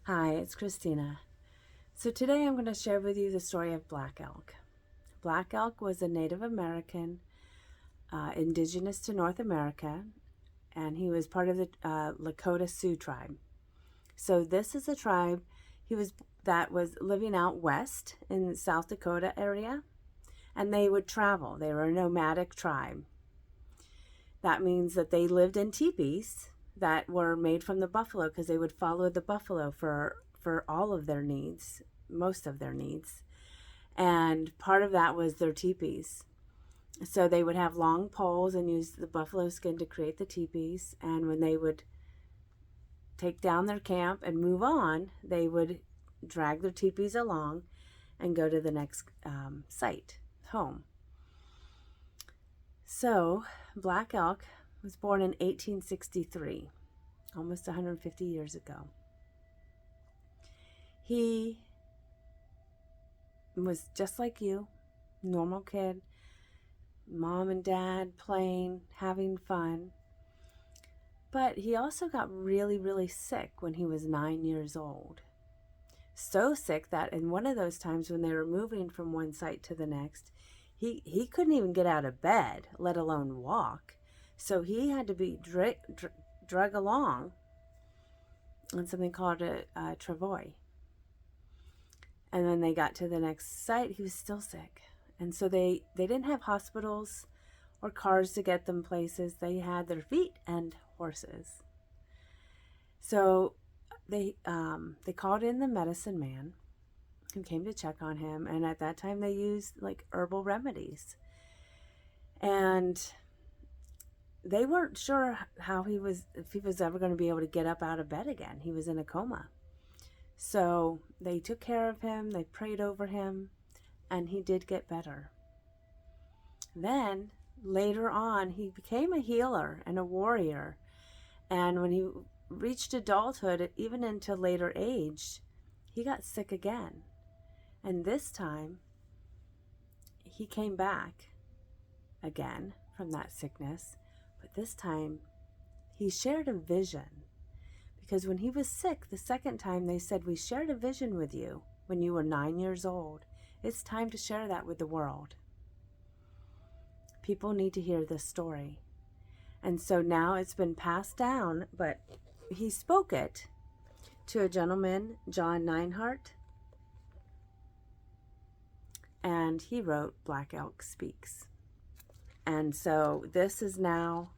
Hi, it's Christina. So today I'm going to share with you the story of Black Elk. Black Elk was a Native American, indigenous to North America, and he was part of the Lakota Sioux tribe. So this is a tribe that was living out west in the South Dakota area, and they would travel. They were a nomadic tribe. That means that they lived in teepees that were made from the buffalo because they would follow the buffalo for all of their needs, most of their needs. And part of that was their teepees. So they would have long poles and use the buffalo skin to create the teepees. And when they would take down their camp and move on, they would drag their teepees along and go to the next site, home. So Black Elk was born in 1863, almost 150 years ago. He was just like you, normal kid, mom and dad playing, having fun. But he also got really, really sick when he was 9 years old. So sick that in one of those times when they were moving from one site to the next, he couldn't even get out of bed, let alone walk. So he had to be drug along on something called a travois. And when they got to the next site, he was still sick. And so they didn't have hospitals or cars to get them places. They had their feet and horses. So they called in the medicine man who came to check on him. And at that time, they used like herbal remedies. And they weren't sure if he was ever going to be able to get up out of bed again. He was in a coma. So they took care of him, they prayed over him, and he did get better. Then, later on, he became a healer and a warrior. And when he reached adulthood, even into later age, he got sick again. And this time, he came back again from that sickness. But this time, he shared a vision. Because when he was sick the second time, they said, "We shared a vision with you when you were 9 years old. It's time to share that with the world. People need to hear this story." And so now it's been passed down, but he spoke it to a gentleman, John Neinhart, and he wrote Black Elk Speaks. And so this is now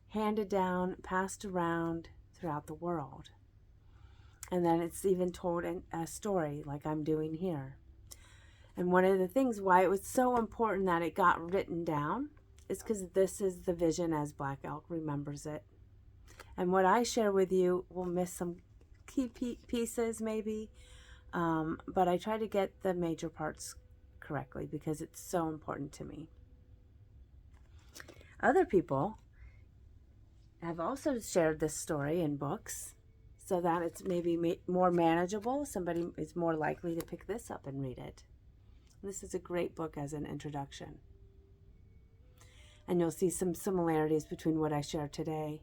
handed down, passed around throughout the world. And then it's even told in a story like I'm doing here. And one of the things why it was so important that it got written down is because this is the vision as Black Elk remembers it. And what I share with you will miss some key pieces maybe, but I try to get the major parts correctly because it's so important to me. Other people have also shared this story in books so that it's maybe more manageable. Somebody is more likely to pick this up and read it. This is a great book as an introduction. And you'll see some similarities between what I share today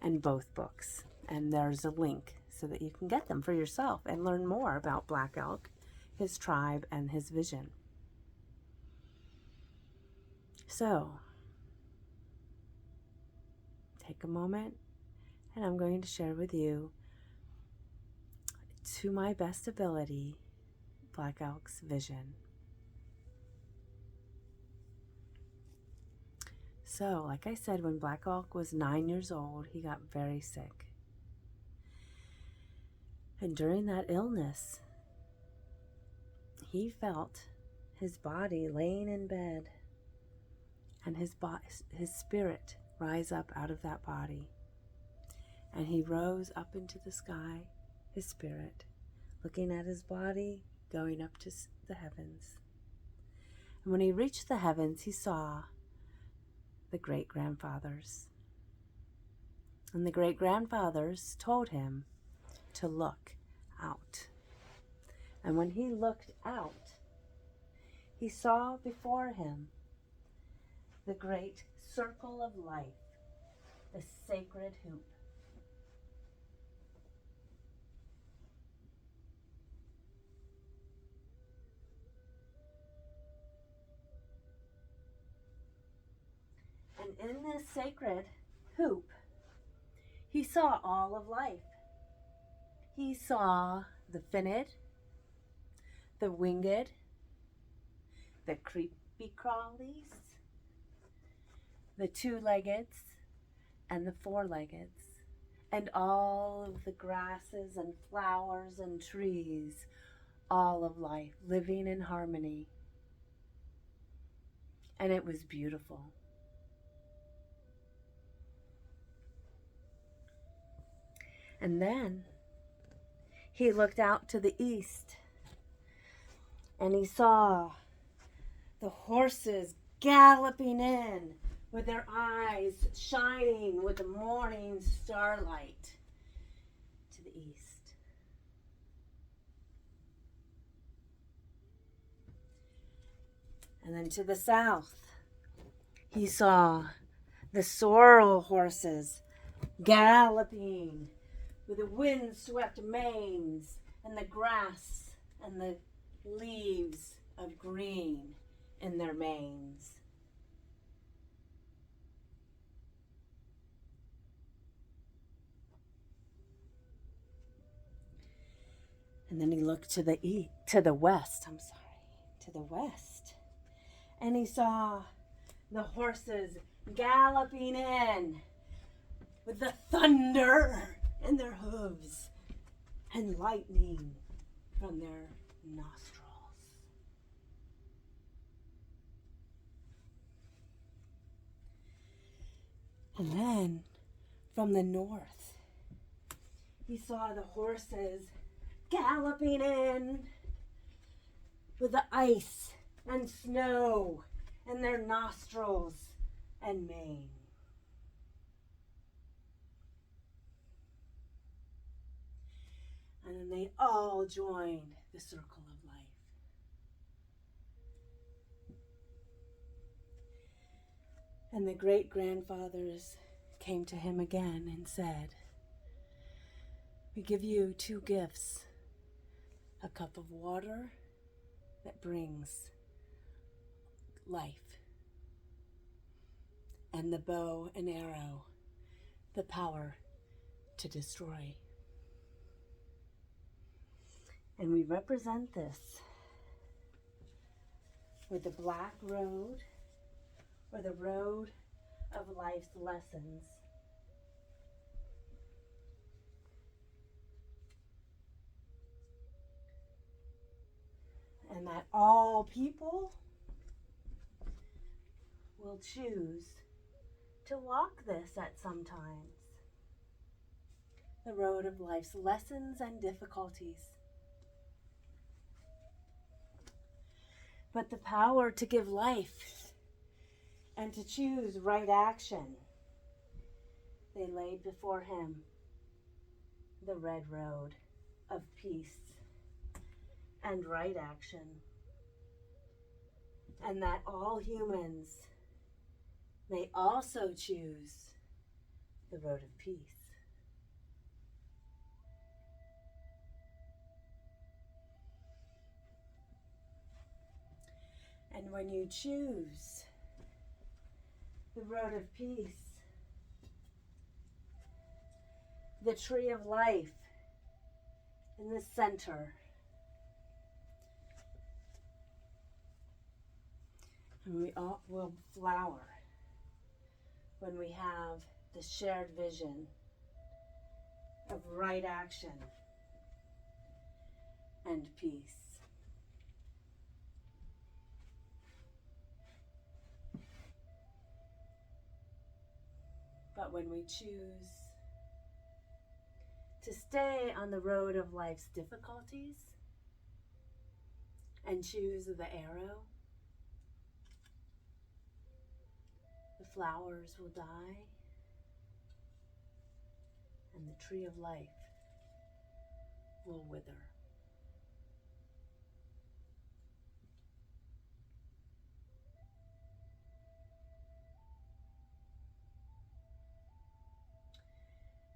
and both books. And there's a link so that you can get them for yourself and learn more about Black Elk, his tribe, and his vision. So, take a moment, and I'm going to share with you, to my best ability, Black Elk's vision. So, like I said, when Black Elk was 9 years old, he got very sick. And during that illness, he felt his body laying in bed and his spirit rise up out of that body. And he rose up into the sky, his spirit, looking at his body, going up to the heavens. And when he reached the heavens, he saw the great-grandfathers. And the great-grandfathers told him to look out. And when he looked out, he saw before him the great circle of life, the sacred hoop. in this sacred hoop, he saw all of life. He saw the finned, the winged, the creepy crawlies, the two-leggeds, and the four-leggeds, and all of the grasses and flowers and trees, all of life living in harmony. And it was beautiful. And then he looked out to the east and he saw the horses galloping in with their eyes shining with the morning starlight to the east. And then to the south, he saw the sorrel horses galloping with the wind-swept manes and the grass and the leaves of green in their manes. And then he looked to the west, and he saw the horses galloping in with the thunder in their hooves and lightning from their nostrils. And then from the north, he saw the horses galloping in with the ice and snow in their nostrils and mane. And then they all joined the circle of life. And the great-grandfathers came to him again and said, "We give you two gifts, a cup of water that brings life, and the bow and arrow, the power to destroy." And we represent this with the black road, or the road of life's lessons. And that all people will choose to walk this at some times. The road of life's lessons and difficulties. But the power to give life and to choose right action, they laid before him the red road of peace and right action, and that all humans may also choose the road of peace. And when you choose the road of peace, the tree of life in the center, and we all will flower when we have the shared vision of right action and peace. But when we choose to stay on the road of life's difficulties and choose the arrow, the flowers will die and the tree of life will wither.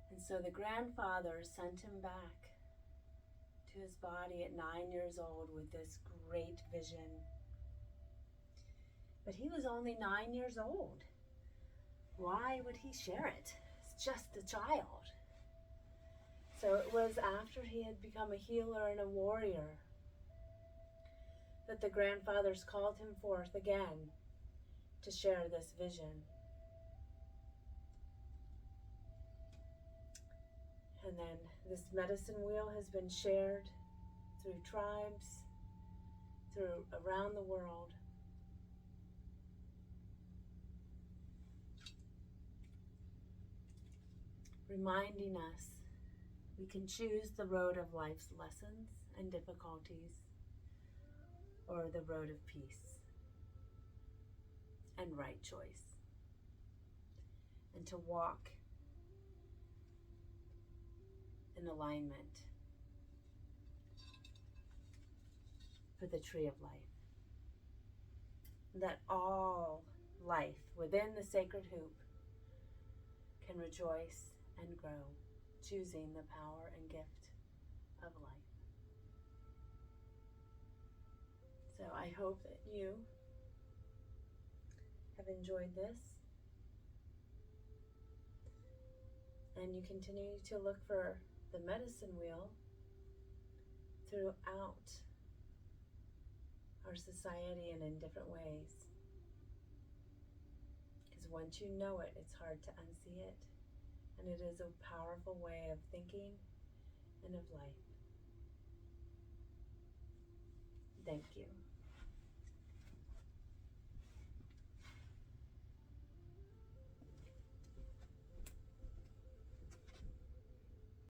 And so the grandfather sent him back to his body at 9 years old with this great vision. But he was only 9 years old why would he share it? It's just a child. So it was after he had become a healer and a warrior that the grandfathers called him forth again to share this vision. And then this medicine wheel has been shared through tribes, through around the world. Reminding us we can choose the road of life's lessons and difficulties, or the road of peace and right choice, and to walk in alignment for the tree of life. That all life within the sacred hoop can rejoice and grow, choosing the power and gift of life. So I hope that you have enjoyed this, and you continue to look for the medicine wheel throughout our society and in different ways. Because once you know it, it's hard to unsee it. And it is a powerful way of thinking and of life. Thank you.